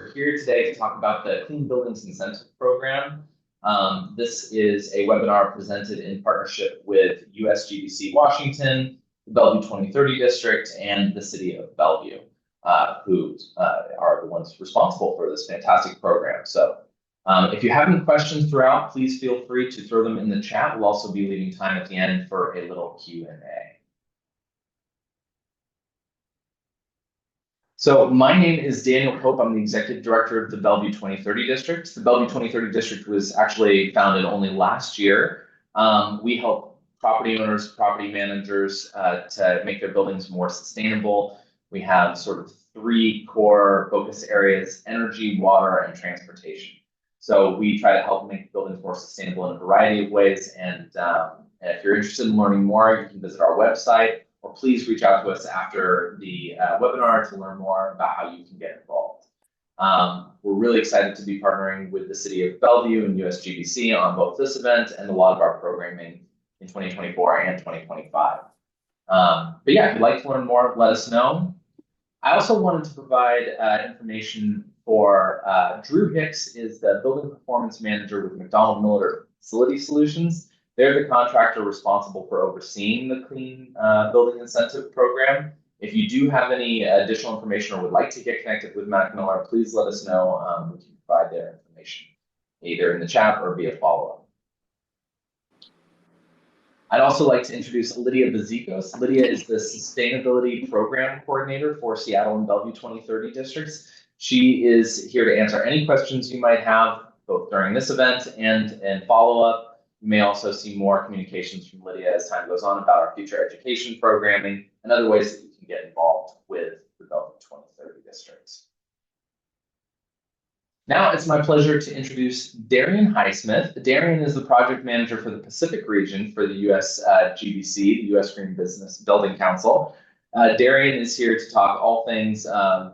We're here today to talk about the Clean Buildings Incentive Program. This is a webinar presented in partnership with USGBC Washington, the Bellevue 2030 District, and the City of Bellevue, who are the ones responsible for this fantastic program. So if you have any questions throughout, please feel free to throw them in the chat. We'll also be leaving time at the end for a little Q&A. So my name is Daniel Cope. I'm the Executive Director of the Bellevue 2030 District. The Bellevue 2030 District was actually founded only last year. We help property owners, property managers to make their buildings more sustainable. We have sort of three core focus areas: energy, water, and transportation. So we try to help make buildings more sustainable in a variety of ways. And if you're interested in learning more, you can visit our website, or please reach out to us after the webinar to learn more about how you can get involved. We're really excited to be partnering with the City of Bellevue and USGBC on both this event and a lot of our programming in 2024 and 2025. But yeah, if you'd like to learn more, let us know. I also wanted to provide information for Drew Hicks is the Building Performance Manager with McDonald Miller Facility Solutions. They're the contractor responsible for overseeing the Clean Building Incentive Program. If you do have any additional information or would like to get connected with Mac Miller, please let us know. We can provide their information either in the chat or via follow-up. I'd also like to introduce Lydia Bazikos. Lydia is the Sustainability Program Coordinator for Seattle and Bellevue 2030 districts. She is here to answer any questions you might have, both during this event and follow-up. You may also see more communications from Lydia as time goes on about our future education programming and other ways that you can get involved with the Bellevue 2030 districts. Now it's my pleasure to introduce Darian Highsmith. Darian is the project manager for the Pacific region for the USGBC, the U.S. Green Business Building Council. Darian is here to talk all things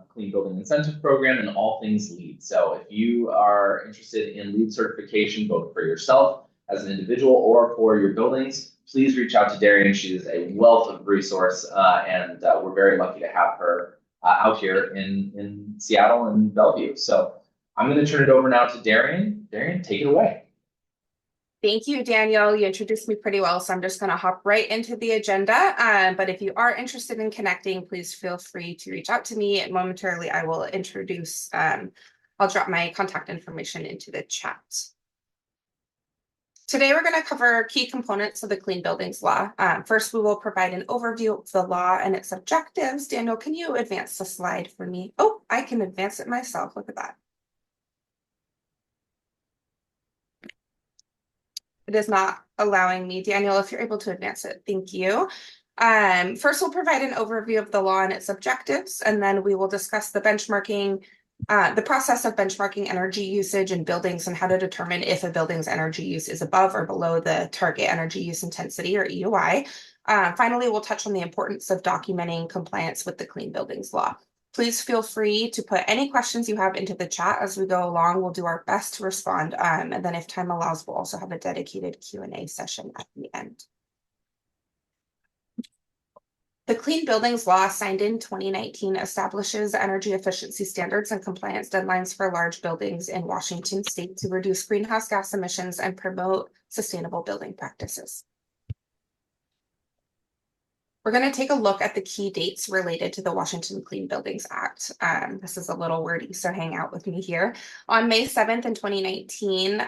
Clean Building Incentive Program and all things LEED. So if you are interested in LEED certification, both for yourself as an individual or for your buildings, please reach out to Darian. She is a wealth of resource, and we're very lucky to have her out here in Seattle and Bellevue. So I'm going to turn it over now to Darian. Darian, take it away. Thank you, Daniel. You introduced me pretty well, so I'm just going to hop right into the agenda. But if you are interested in connecting, please feel free to reach out to me. And momentarily, I will introduce, I'll drop my contact information into the chat. Today, we're going to cover key components of the Clean Buildings Law. First, we will provide an overview of the law and its objectives. Daniel, can you advance the slide for me? Oh, I can advance it myself. Look at that. It is not allowing me. Daniel, if you're able to advance it, thank you. First, we'll provide an overview of the law and its objectives, and then we will discuss the benchmarking, the process of benchmarking energy usage in buildings and how to determine if a building's energy use is above or below the target energy use intensity, or EUI. Finally, we'll touch on the importance of documenting compliance with the Clean Buildings Law. Please feel free to put any questions you have into the chat as we go along. We'll do our best to respond. And then if time allows, we'll also have a dedicated Q&A session at the end. The Clean Buildings Law, signed in 2019, establishes energy efficiency standards and compliance deadlines for large buildings in Washington state to reduce greenhouse gas emissions and promote sustainable building practices. We're going to take a look at the key dates related to the Washington Clean Buildings Act. This is a little wordy, so hang out with me here. On May 7th in 2019,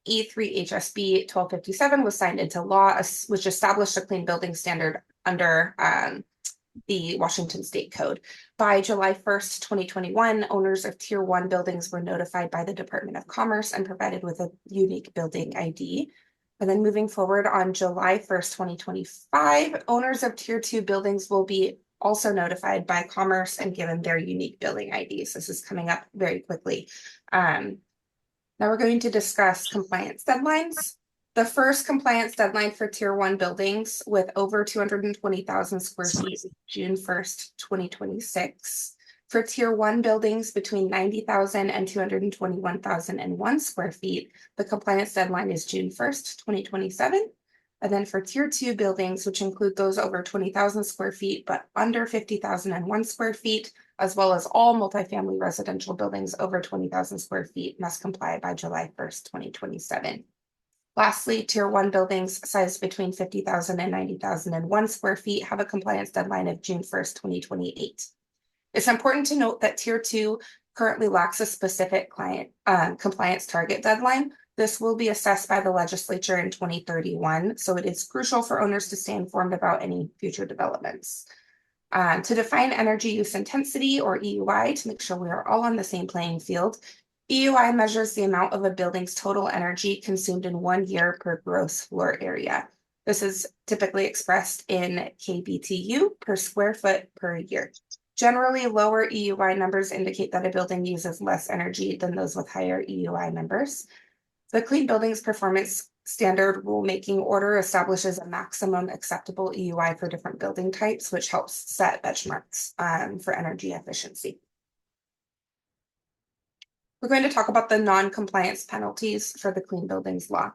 E3HSB 1257 was signed into law, which established a clean building standard under the Washington State Code. By July 1st, 2021, owners of Tier 1 buildings were notified by the Department of Commerce and provided with a unique building ID. And then moving forward, on July 1st, 2025, owners of Tier 2 buildings will be also notified by Commerce and given their unique building IDs. This is coming up very quickly. Now we're going to discuss compliance deadlines. The first compliance deadline for Tier 1 buildings with over 220,000 square feet is June 1st, 2026. For Tier 1 buildings between 90,000 and 221,001 square feet, the compliance deadline is June 1st, 2027. And then for Tier 2 buildings, which include those over 20,000 square feet but under 50,001 square feet, as well as all multifamily residential buildings over 20,000 square feet must comply by July 1st, 2027. Lastly, Tier 1 buildings sized between 50,000 and 90,001 square feet have a compliance deadline of June 1st, 2028. It's important to note that Tier 2 currently lacks a specific compliance target deadline. This will be assessed by the legislature in 2031, so it is crucial for owners to stay informed about any future developments. To define energy use intensity, or EUI, to make sure we are all on the same playing field, EUI measures the amount of a building's total energy consumed in 1 year per gross floor area. This is typically expressed in kBTU per square foot per year. Generally, lower EUI numbers indicate that a building uses less energy than those with higher EUI numbers. The Clean Buildings Performance Standard Rulemaking Order establishes a maximum acceptable EUI for different building types, which helps set benchmarks for energy efficiency. We're going to talk about the non-compliance penalties for the Clean Buildings Law.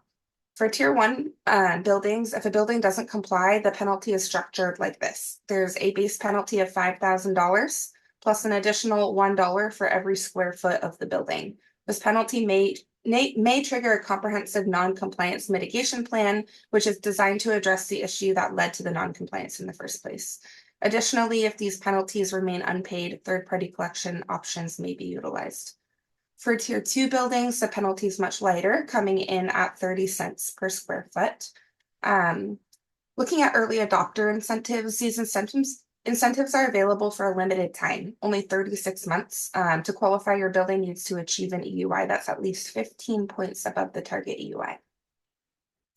For Tier 1 buildings, if a building doesn't comply, the penalty is structured like this. There's a base penalty of $5,000 plus an additional $1 for every square foot of the building. This penalty may trigger a comprehensive non-compliance mitigation plan, which is designed to address the issue that led to the non-compliance in the first place. Additionally, if these penalties remain unpaid, third-party collection options may be utilized. For Tier 2 buildings, the penalty is much lighter, coming in at 30 cents per square foot. Looking at early adopter incentives, these incentives are available for a limited time, only 36 months. To qualify, your building needs to achieve an EUI that's at least 15 points above the target EUI.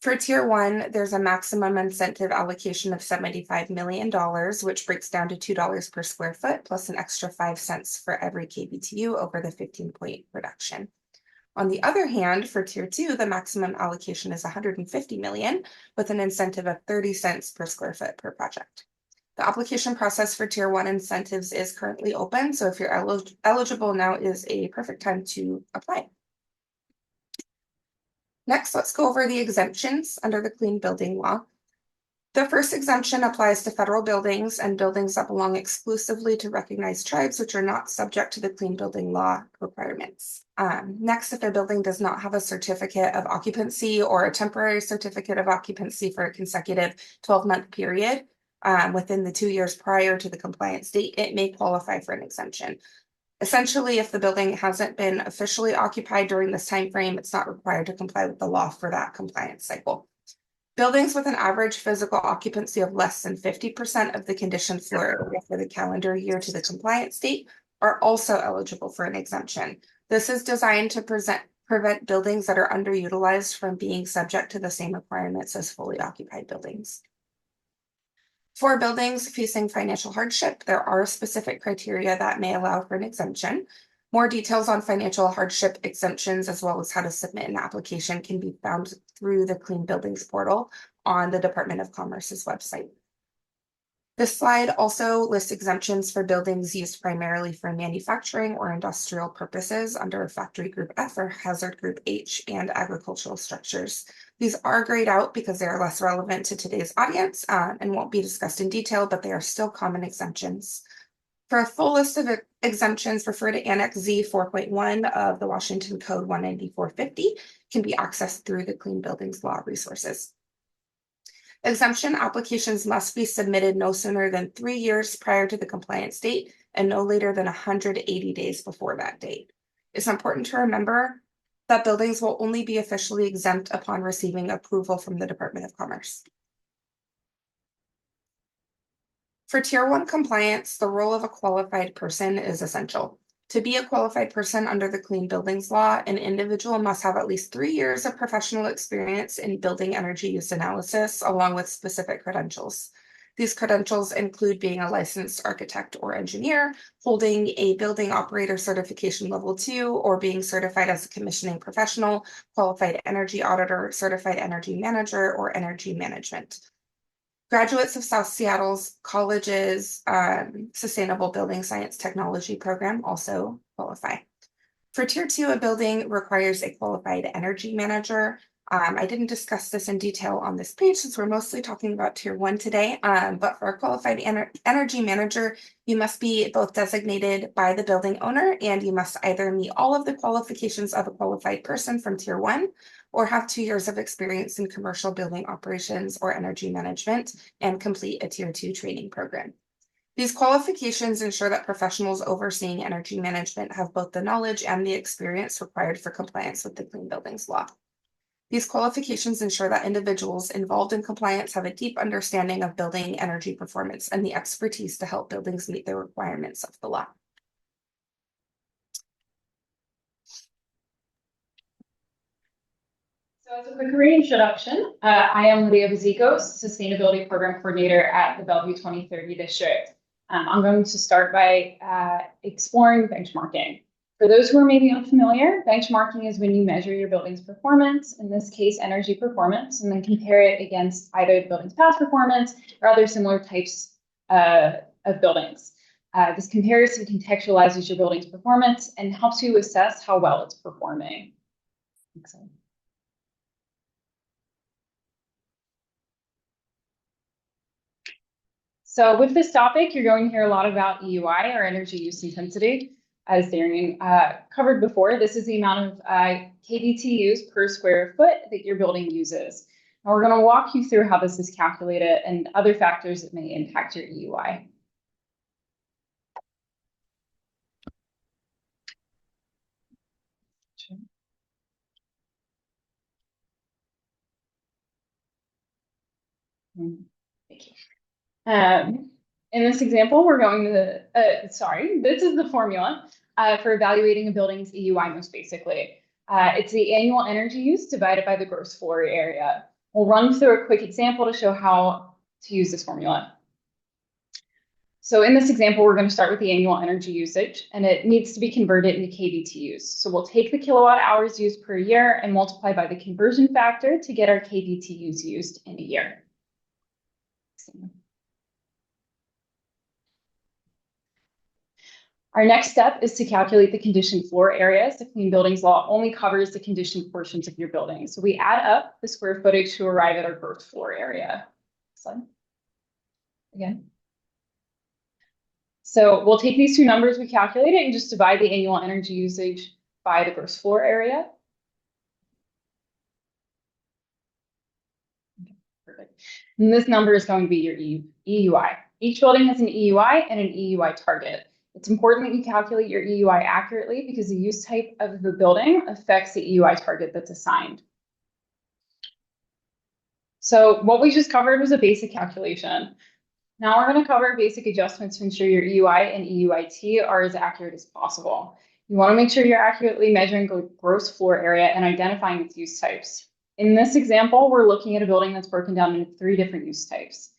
For Tier 1, there's a maximum incentive allocation of $75 million, which breaks down to $2 per square foot, plus an extra 5 cents for every kBTU over the 15-point reduction. On the other hand, for Tier 2, the maximum allocation is $150 million, with an incentive of 30 cents per square foot per project. The application process for Tier 1 incentives is currently open, so if you're eligible, now is a perfect time to apply. Next, let's go over the exemptions under the Clean Building Law. The first exemption applies to federal buildings and buildings that belong exclusively to recognized tribes, which are not subject to the Clean Building Law requirements. Next, if a building does not have a certificate of occupancy or a temporary certificate of occupancy for a consecutive 12-month period within the 2 years prior to the compliance date, it may qualify for an exemption. Essentially, if the building hasn't been officially occupied during this time frame, it's not required to comply with the law for that compliance cycle. Buildings with an average physical occupancy of less than 50% of the conditioned floor area for the calendar year to the compliance date are also eligible for an exemption. This is designed to prevent buildings that are underutilized from being subject to the same requirements as fully occupied buildings. For buildings facing financial hardship, there are specific criteria that may allow for an exemption. More details on financial hardship exemptions, as well as how to submit an application, can be found through the Clean Buildings portal on the Department of Commerce's website. This slide also lists exemptions for buildings used primarily for manufacturing or industrial purposes under Factory Group F or Hazard Group H, and agricultural structures. These are grayed out because they are less relevant to today's audience and won't be discussed in detail, but they are still common exemptions. For a full list of exemptions, refer to Annex Z 4.1 of the Washington Code 19450, can be accessed through the Clean Buildings Law resources. Exemption applications must be submitted no sooner than 3 years prior to the compliance date and no later than 180 days before that date. It's important to remember that buildings will only be officially exempt upon receiving approval from the Department of Commerce. For Tier 1 compliance, the role of a qualified person is essential. To be a qualified person under the Clean Buildings Law, an individual must have at least 3 years of professional experience in building energy use analysis, along with specific credentials. These credentials include being a licensed architect or engineer, holding a building operator certification level 2, or being certified as a commissioning professional, qualified energy auditor, certified energy manager, or energy management. Graduates of South Seattle's college's Sustainable Building Science Technology program also qualify. For Tier 2, a building requires a qualified energy manager. I didn't discuss this in detail on this page since we're mostly talking about Tier 1 today, but for a qualified energy manager, you must be both designated by the building owner and you must either meet all of the qualifications of a qualified person from Tier 1 or have 2 years of experience in commercial building operations or energy management and complete a Tier 2 training program. These qualifications ensure that professionals overseeing energy management have both the knowledge and the experience required for compliance with the Clean Buildings Law. These qualifications ensure that individuals involved in compliance have a deep understanding of building energy performance and the expertise to help buildings meet the requirements of the law. So as a quick reintroduction, I am Leah Bazikos, Sustainability Program Coordinator at the Bellevue 2030 District. I'm going to start by exploring benchmarking. For those who are maybe unfamiliar, benchmarking is when you measure your building's performance, in this case, energy performance, and then compare it against either the building's past performance or other similar types of buildings. This comparison contextualizes your building's performance and helps you assess how well it's performing. Excellent. So with this topic, you're going to hear a lot about EUI, or energy use intensity. As Darian covered before, this is the amount of kBTUs per square foot that your building uses. And we're going to walk you through how this is calculated and other factors that may impact your EUI. Thank you. In this example, we're going to, this is the formula for evaluating a building's EUI most basically. It's the annual energy use divided by the gross floor area. We'll run through a quick example to show how to use this formula. So in this example, we're going to start with the annual energy usage, and it needs to be converted into kBTUs. So we'll take the kilowatt hours used per year and multiply by the conversion factor to get our kBTUs used in a year. Our next step is to calculate the conditioned floor areas. The Clean Buildings Law only covers the conditioned portions of your building. So we add up the square footage to arrive at our gross floor area. Slide. Again. So we'll take these two numbers we calculated and just divide the annual energy usage by the gross floor area. Okay, perfect. And this number is going to be your EUI. Each building has an EUI and an EUI target. It's important that you calculate your EUI accurately because the use type of the building affects the EUI target that's assigned. So what we just covered was a basic calculation. Now we're going to cover basic adjustments to ensure your EUI and EUIT are as accurate as possible. You want to make sure you're accurately measuring gross floor area and identifying its use types. In this example, we're looking at a building that's broken down into 3 different use types.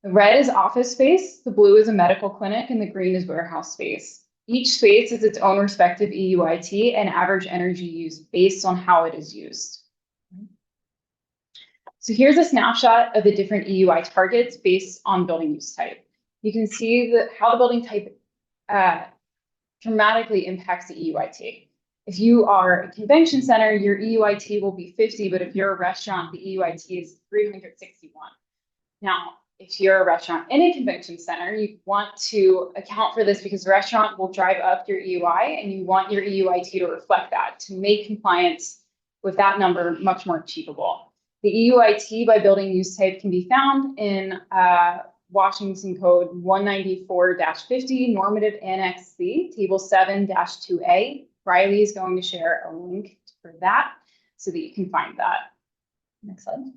The red is office space, the blue is a medical clinic, and the green is warehouse space. Each space is its own respective EUIT and average energy use based on how it is used. So here's a snapshot of the different EUI targets based on building use type. You can see how the building type dramatically impacts the EUIT. If you are a convention center, your EUIT will be 50, but if you're a restaurant, the EUIT is 361. Now, if you're a restaurant in a convention center, you want to account for this because the restaurant will drive up your EUI and you want your EUIT to reflect that to make compliance with that number much more achievable. The EUIT by building use type can be found in Washington Code 194-50, Normative Annex C, Table 7-2A. Riley is going to share a link for that so that you can find that. Next slide.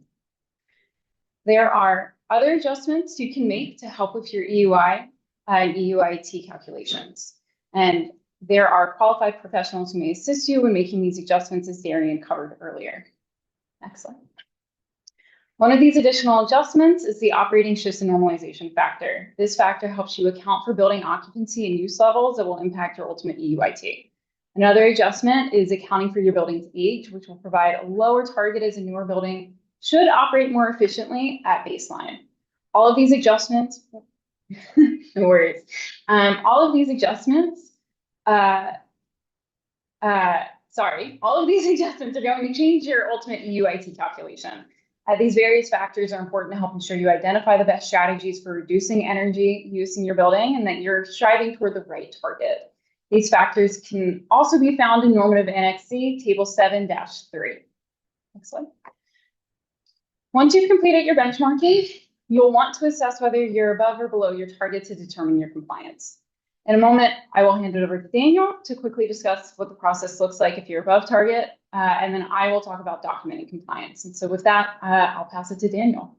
There are other adjustments you can make to help with your EUI and EUIT calculations. And there are qualified professionals who may assist you in making these adjustments, as Darian covered earlier. Next slide. One of these additional adjustments is the operating shifts and normalization factor. This factor helps you account for building occupancy and use levels that will impact your ultimate EUIT. Another adjustment is accounting for your building's age, which will provide a lower target as a newer building should operate more efficiently at baseline. All of these adjustments, no worries. All of these adjustments sorry, all of these adjustments are going to change your ultimate EUIT calculation. These various factors are important to help ensure you identify the best strategies for reducing energy use in your building and that you're striving toward the right target. These factors can also be found in Normative Annex C, Table 7-3. Next slide. Once you've completed your benchmarking, you'll want to assess whether you're above or below your target to determine your compliance. In a moment, I will hand it over to Daniel to quickly discuss what the process looks like if you're above target, and then I will talk about documenting compliance. And so with that, I'll pass it to Daniel.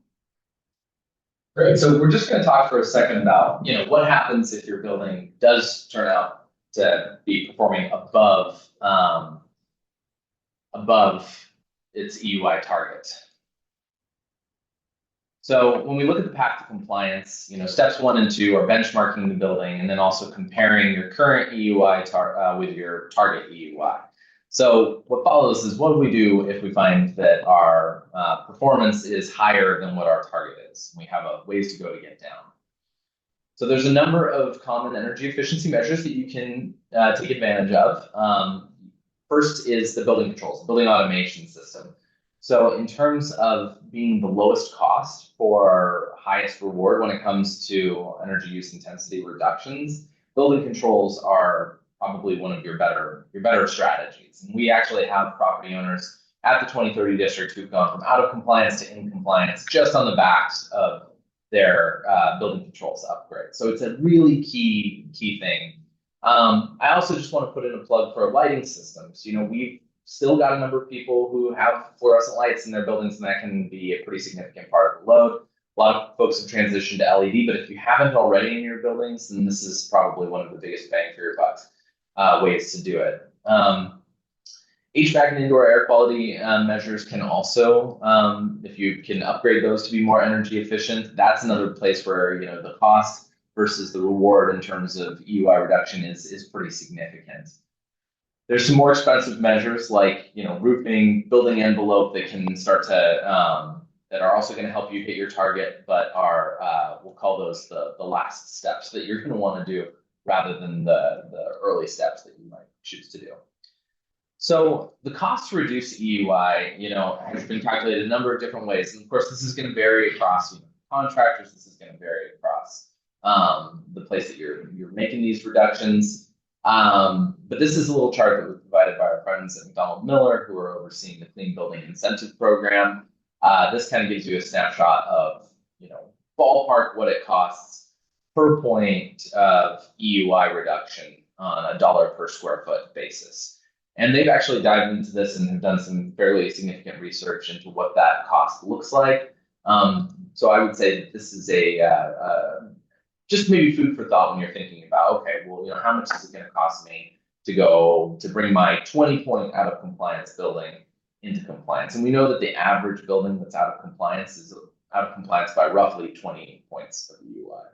Great. So we're just going to talk for a second about, what happens if your building does turn out to be performing above its EUI target. So when we look at the path to compliance, steps 1 and 2 are benchmarking the building and then also comparing your current EUI with your target EUI. So what follows is, what do we do if we find that our performance is higher than what our target is? We have a ways to go to get down. So there's a number of common energy efficiency measures that you can take advantage of. First is the building controls, the building automation system. So in terms of being the lowest cost for highest reward when it comes to energy use intensity reductions, building controls are probably one of your better strategies. And we actually have property owners at the 2030 district who've gone from out of compliance to in compliance just on the backs of their building controls upgrade. So it's a really key thing. I also just want to put in a plug for lighting systems. We've still got a number of people who have fluorescent lights in their buildings, and that can be a pretty significant part of the load. A lot of folks have transitioned to LED, but if you haven't already in your buildings, then this is probably one of the biggest bang for your buck ways to do it. HVAC and indoor air quality measures can also, if you can upgrade those to be more energy efficient, that's another place where the cost versus the reward in terms of EUI reduction is pretty significant. There's some more expensive measures like roofing, building envelope that can start to that are also going to help you hit your target, but are we'll call those the last steps that you're going to want to do rather than the early steps that you might choose to do. So the cost to reduce EUI, has been calculated a number of different ways, and of course this is going to vary across contractors. This is going to vary across the place that you're making these reductions. But this is a little chart that was provided by our friends at McDonald Miller, who are overseeing the Clean Building Incentive Program. This kind of gives you a snapshot of, ballpark what it costs per point of EUI reduction on a $1 per square foot basis. And they've actually dived into this and have done some fairly significant research into what that cost looks like. So I would say that this is just maybe food for thought when you're thinking about, okay, well, how much is it going to cost me to bring my 20-point out of compliance building into compliance? And we know that the average building that's out of compliance is out of compliance by roughly 20 points of EUI.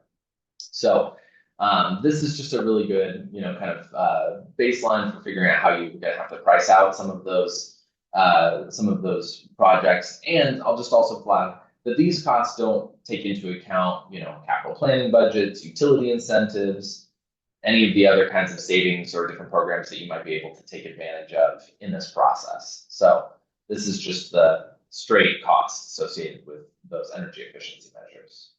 So this is just a really good, kind of baseline for figuring out how you're going to have to price out some of those projects. And I'll just also flag that these costs don't take into account, capital planning budgets, utility incentives, any of the other kinds of savings or different programs that you might be able to take advantage of in this process. So this is just the straight costs associated with those energy efficiency measures.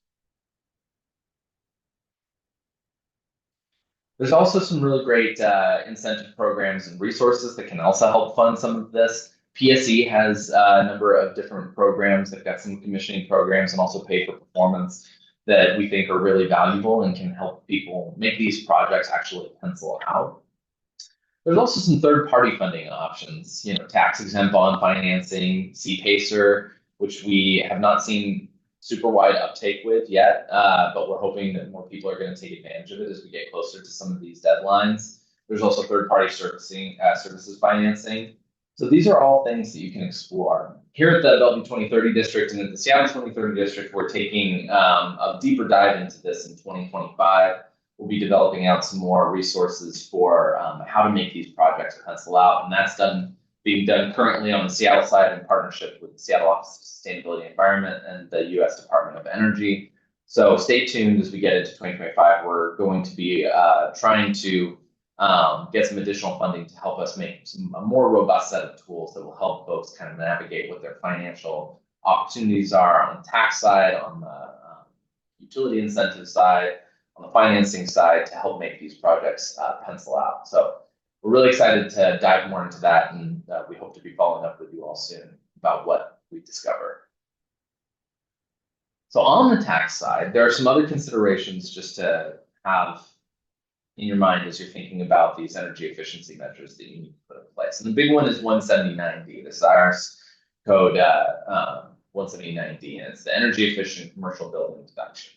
There's also some really great incentive programs and resources that can also help fund some of this. PSE has a number of different programs. They've got some commissioning programs and also pay for performance that we think are really valuable and can help people make these projects actually pencil out. There's also some third-party funding options, tax-exempt bond financing, CPACER, which we have not seen super wide uptake with yet, but we're hoping that more people are going to take advantage of it as we get closer to some of these deadlines. There's also third-party services financing. So these are all things that you can explore. Here at the Bellevue 2030 district and at the Seattle 2030 district, we're taking a deeper dive into this in 2025. We'll be developing out some more resources for how to make these projects pencil out. And that's being done currently on the Seattle side in partnership with the Seattle Office of Sustainability and Environment and the U.S. Department of Energy. So stay tuned as we get into 2025. We're going to be trying to get some additional funding to help us make a more robust set of tools that will help folks kind of navigate what their financial opportunities are on the tax side, on the utility incentive side, on the financing side to help make these projects pencil out. So we're really excited to dive more into that, and we hope to be following up with you all soon about what we discover. So on the tax side, there are some other considerations just to have in your mind as you're thinking about these energy efficiency measures that you need to put in place. And the big one is 179D. This is IRS code 179D, and it's the energy efficient commercial building deduction.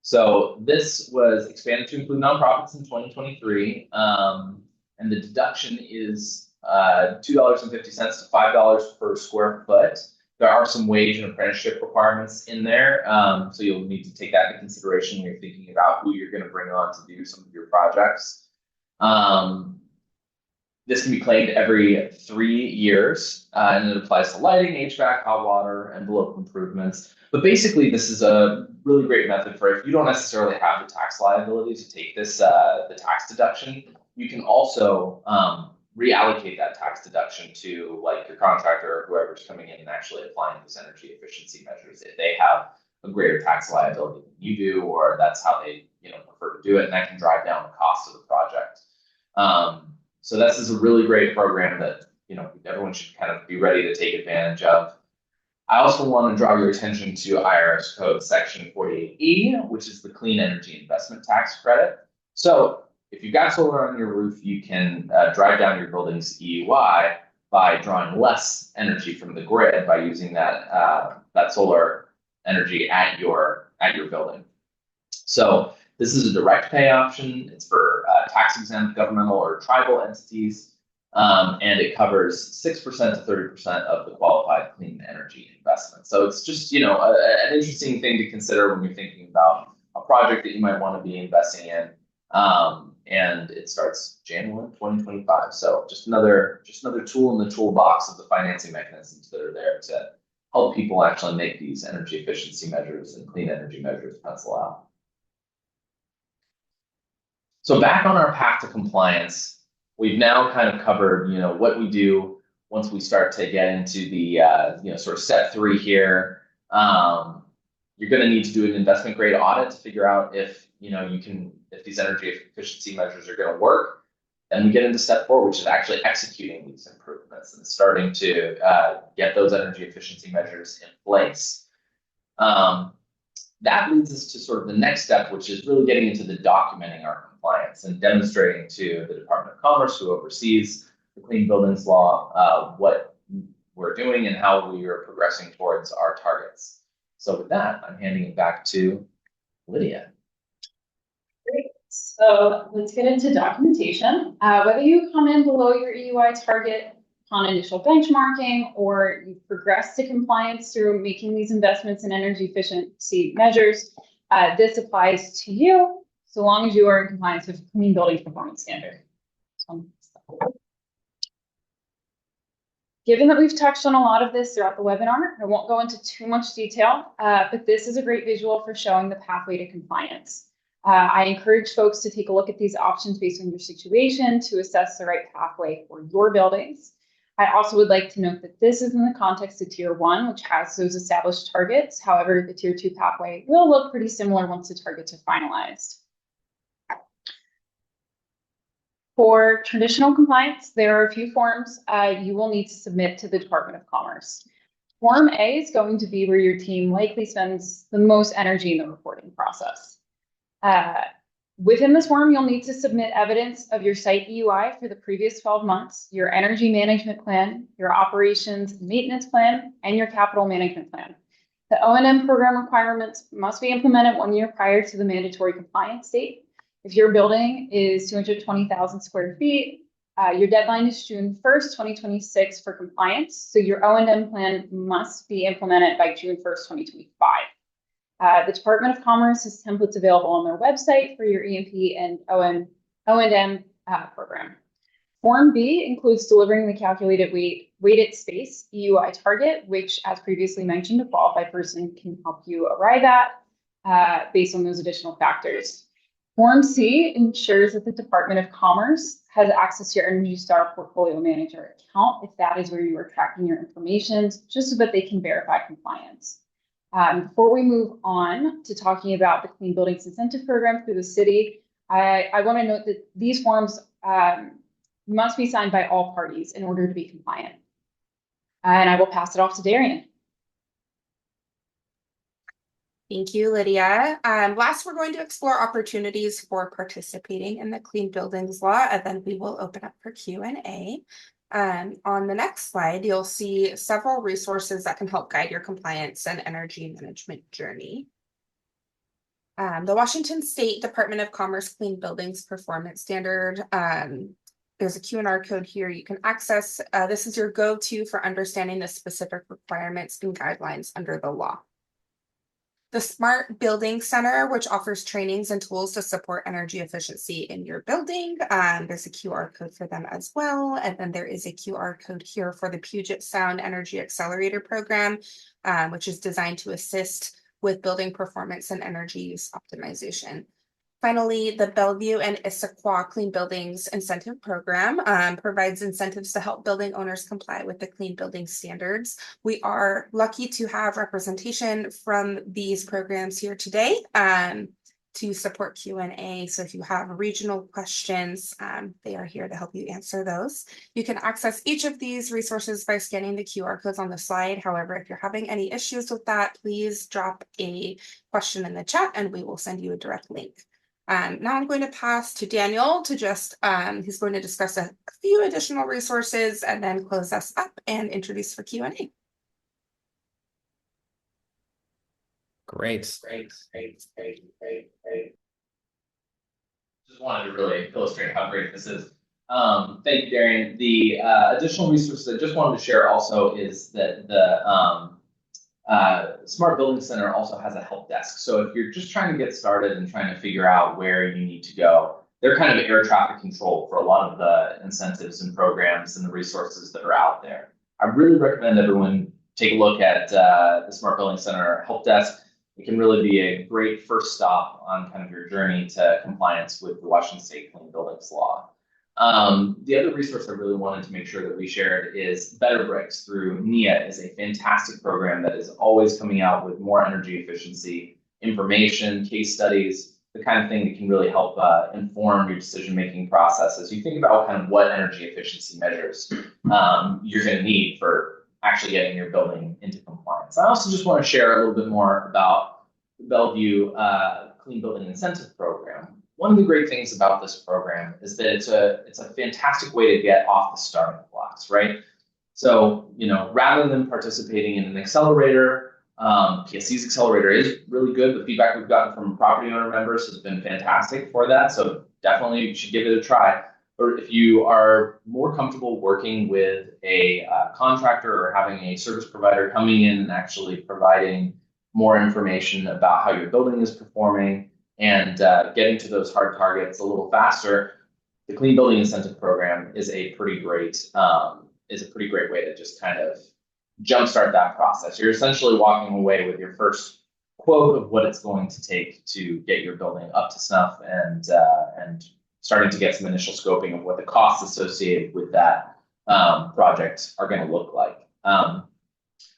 So this was expanded to include nonprofits in 2023, and the deduction is $2.50 to $5 per square foot. There are some wage and apprenticeship requirements in there, so you'll need to take that into consideration when you're thinking about who you're going to bring on to do some of your projects. This can be claimed every 3 years, and it applies to lighting, HVAC, hot water, envelope improvements. But basically, this is a really great method for if you don't necessarily have the tax liability to take this, the tax deduction, you can also reallocate that tax deduction to like your contractor or whoever's coming in and actually applying these energy efficiency measures if they have a greater tax liability than you do, or that's how they prefer to do it, and that can drive down the cost of the project. So this is a really great program that everyone should kind of be ready to take advantage of. I also want to draw your attention to IRS code section 48E, which is the clean energy investment tax credit. So if you've got solar on your roof, you can drive down your building's EUI by drawing less energy from the grid by using that solar energy at your building. So this is a direct pay option. It's for tax-exempt governmental or tribal entities, and it covers 6% to 30% of the qualified clean energy investment. So it's just an interesting thing to consider when you're thinking about a project that you might want to be investing in. And it starts January 2025. So just another tool in the toolbox of the financing mechanisms that are there to help people actually make these energy efficiency measures and clean energy measures pencil out. So back on our path to compliance, we've now kind of covered, what we do once we start to get into the, sort of step 3 here. You're going to need to do an investment grade audit to figure out if, if these energy efficiency measures are going to work. Then we get into step 4, which is actually executing these improvements and starting to get those energy efficiency measures in place. That leads us to sort of the next step, which is really getting into the documenting our compliance and demonstrating to the Department of Commerce, who oversees the Clean Buildings Law, what we're doing and how we are progressing towards our targets. So with that, I'm handing it back to Lydia. Great. So let's get into documentation. Whether you come in below your EUI target upon initial benchmarking, or you progress to compliance through making these investments in energy efficiency measures, this applies to you so long as you are in compliance with Clean Building Performance Standard. Given that we've touched on a lot of this throughout the webinar, I won't go into too much detail, but this is a great visual for showing the pathway to compliance. I encourage folks to take a look at these options based on your situation to assess the right pathway for your buildings. I also would like to note that this is in the context of Tier 1, which has those established targets. However, the Tier 2 pathway will look pretty similar once the targets are finalized. For traditional compliance, there are a few forms you will need to submit to the Department of Commerce. Form A is going to be where your team likely spends the most energy in the reporting process. Within this form, you'll need to submit evidence of your site EUI for the previous 12 months, your energy management plan, your operations and maintenance plan, and your capital management plan. The O&M program requirements must be implemented 1 year prior to the mandatory compliance date. If your building is 220,000 square feet, your deadline is June 1st, 2026 for compliance. So your O&M plan must be implemented by June 1st, 2025. The Department of Commerce has templates available on their website for your E&P and O&M program. Form B includes delivering the calculated weighted space EUI target, which, as previously mentioned, a qualified person can help you arrive at based on those additional factors. Form C ensures that the Department of Commerce has access to your Energy Star Portfolio Manager account if that is where you are tracking your information, just so that they can verify compliance. Before we move on to talking about the Clean Buildings Incentive Program through the city, I want to note that these forms must be signed by all parties in order to be compliant. And I will pass it off to Darian. Thank you, Lydia. Last, we're going to explore opportunities for participating in the Clean Buildings Law, and then we will open up for Q&A. On the next slide, you'll see several resources that can help guide your compliance and energy management journey. The Washington State Department of Commerce Clean Buildings Performance Standard. There's a Q&R code here you can access. This is your go-to for understanding the specific requirements and guidelines under the law. The Smart Building Center, which offers trainings and tools to support energy efficiency in your building. There's a QR code for them as well. And then there is a QR code here for the Puget Sound Energy Accelerator Program, which is designed to assist with building performance and energy use optimization. Finally, the Bellevue and Issaquah Clean Buildings Incentive Program provides incentives to help building owners comply with the clean building standards. We are lucky to have representation from these programs here today to support Q&A. So if you have regional questions, they are here to help you answer those. You can access each of these resources by scanning the QR codes on the slide. However, if you're having any issues with that, please drop a question in the chat and we will send you a direct link. Now I'm going to pass to Daniel to he's going to discuss a few additional resources and then close us up and introduce for Q&A. Great. Just wanted to really illustrate how great this is. Thank you, Darian. The additional resources I just wanted to share also is that the Smart Building Center also has a help desk. So if you're just trying to get started and trying to figure out where you need to go, they're kind of air traffic control for a lot of the incentives and programs and the resources that are out there. I really recommend everyone take a look at the Smart Building Center help desk. It can really be a great first stop on kind of your journey to compliance with the Washington State Clean Buildings Law. The other resource I really wanted to make sure that we shared is Better Bricks through NIA is a fantastic program that is always coming out with more energy efficiency, information, case studies, the kind of thing that can really help inform your decision-making process as you think about kind of what energy efficiency measures you're going to need for actually getting your building into compliance. I also just want to share a little bit more about the Bellevue Clean Building Incentive Program. One of the great things about this program is that it's a fantastic way to get off the starting blocks, right? So, rather than participating in an accelerator, PSC's accelerator is really good. The feedback we've gotten from property owner members has been fantastic for that. So definitely you should give it a try. Or if you are more comfortable working with a contractor or having a service provider coming in and actually providing more information about how your building is performing and getting to those hard targets a little faster, the Clean Building Incentive Program is a pretty great way to just kind of jumpstart that process. You're essentially walking away with your first quote of what it's going to take to get your building up to snuff and starting to get some initial scoping of what the costs associated with that project are going to look like.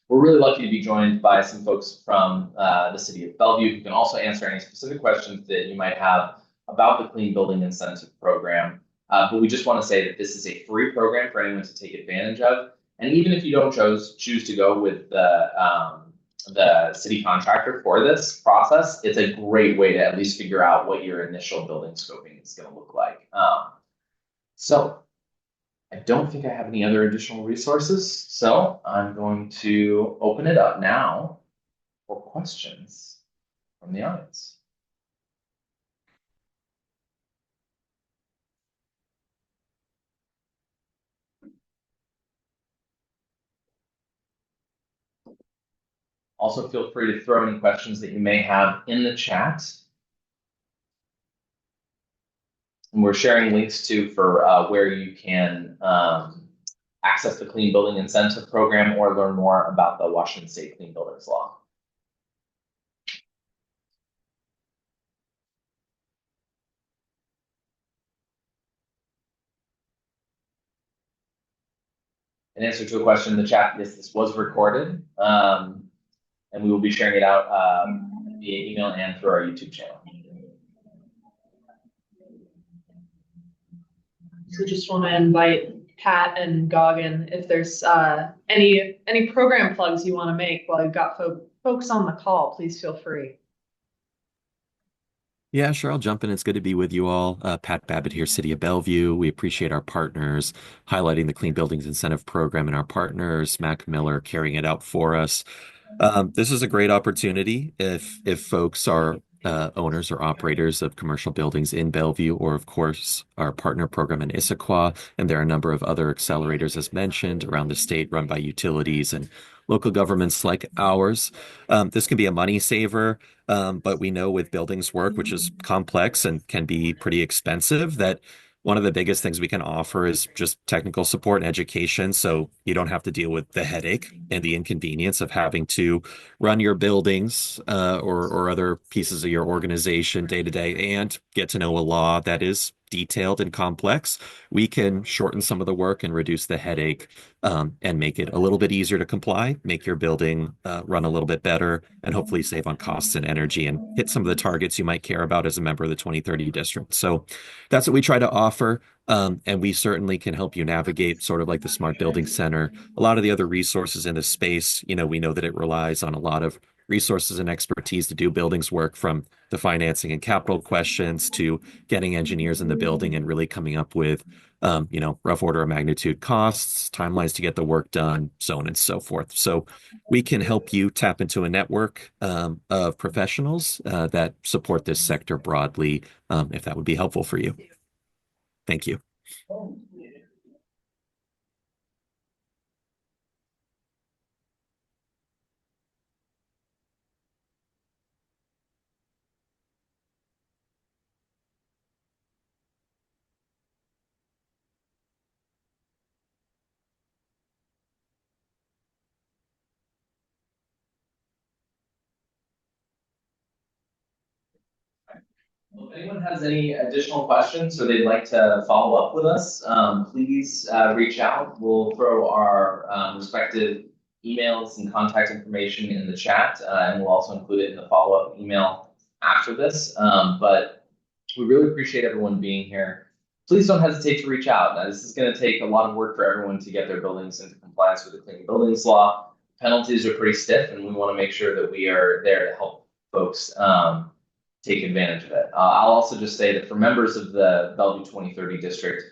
We're really lucky to be joined by some folks from the city of Bellevue who can also answer any specific questions that you might have about the Clean Building Incentive Program. But we just want to say that this is a free program for anyone to take advantage of. And even if you don't choose to go with the city contractor for this process, it's a great way to at least figure out what your initial building scoping is going to look like. So I don't think I have any other additional resources, so I'm going to open it up now for questions from the audience. Also, feel free to throw any questions that you may have in the chat. And we're sharing links too for where you can access the Clean Building Incentive Program or learn more about the Washington State Clean Buildings Law. an answer to a question in the chat. Yes, this was recorded, and we will be sharing it out via email and through our YouTube channel. So just want to invite Pat and Goggin, if there's any program plugs you want to make while you've got folks on the call, please feel free. Yeah, sure. I'll jump in. It's good to be with you all. Pat Babbitt here, City of Bellevue. We appreciate our partners highlighting the Clean Buildings Incentive Program and our partners, Mac Miller, carrying it out for us. This is a great opportunity if folks are owners or operators of commercial buildings in Bellevue, or of course our partner program in Issaquah, and there are a number of other accelerators as mentioned around the state run by utilities and local governments like ours. This can be a money saver, but we know with buildings work, which is complex and can be pretty expensive, that one of the biggest things we can offer is just technical support and education, so you don't have to deal with the headache and the inconvenience of having to run your buildings or other pieces of your organization day to day and get to know a law that is detailed and complex. We can shorten some of the work and reduce the headache, and make it a little bit easier to comply, make your building run a little bit better, and hopefully save on costs and energy and hit some of the targets you might care about as a member of the 2030 district. So that's what we try to offer. And we certainly can help you navigate sort of like the Smart Building Center. A lot of the other resources in this space, we know that it relies on a lot of resources and expertise to do buildings work, from the financing and capital questions to getting engineers in the building and really coming up with, rough order of magnitude costs, timelines to get the work done, so on and so forth. So we can help you tap into a network of professionals that support this sector broadly, if that would be helpful for you. Thank you. Well, if anyone has any additional questions or they'd like to follow up with us, please reach out. We'll throw our respective emails and contact information in the chat, and we'll also include it in the follow-up email after this. But we really appreciate everyone being here. Please don't hesitate to reach out. This is going to take a lot of work for everyone to get their buildings into compliance with the Clean Buildings Law. Penalties are pretty stiff, and we want to make sure that we are there to help folks take advantage of it. I'll also just say that for members of the Bellevue 2030 district,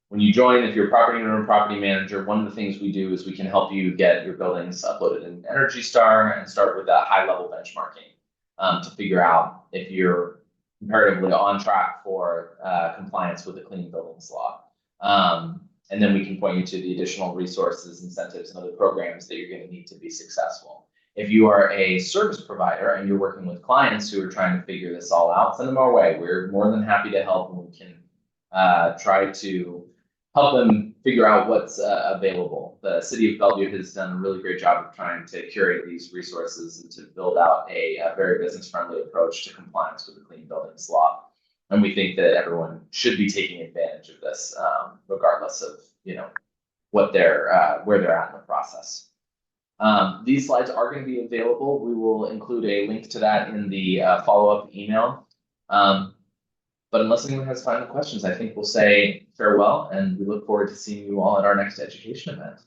when you join, if you're a property owner and property manager, one of the things we do is we can help you get your buildings uploaded in Energy Star and start with that high-level benchmarking to figure out if you're comparatively on track for compliance with the Clean Buildings Law. And then we can point you to the additional resources, incentives, and other programs that you're going to need to be successful. If you are a service provider and you're working with clients who are trying to figure this all out, send them our way. We're more than happy to help, and we can try to help them figure out what's available. The City of Bellevue has done a really great job of trying to curate these resources and to build out a very business-friendly approach to compliance with the Clean Buildings Law. And we think that everyone should be taking advantage of this, regardless of what where they're at in the process. These slides are going to be available. We will include a link to that in the follow-up email. But unless anyone has final questions, I think we'll say farewell, and we look forward to seeing you all at our next education event.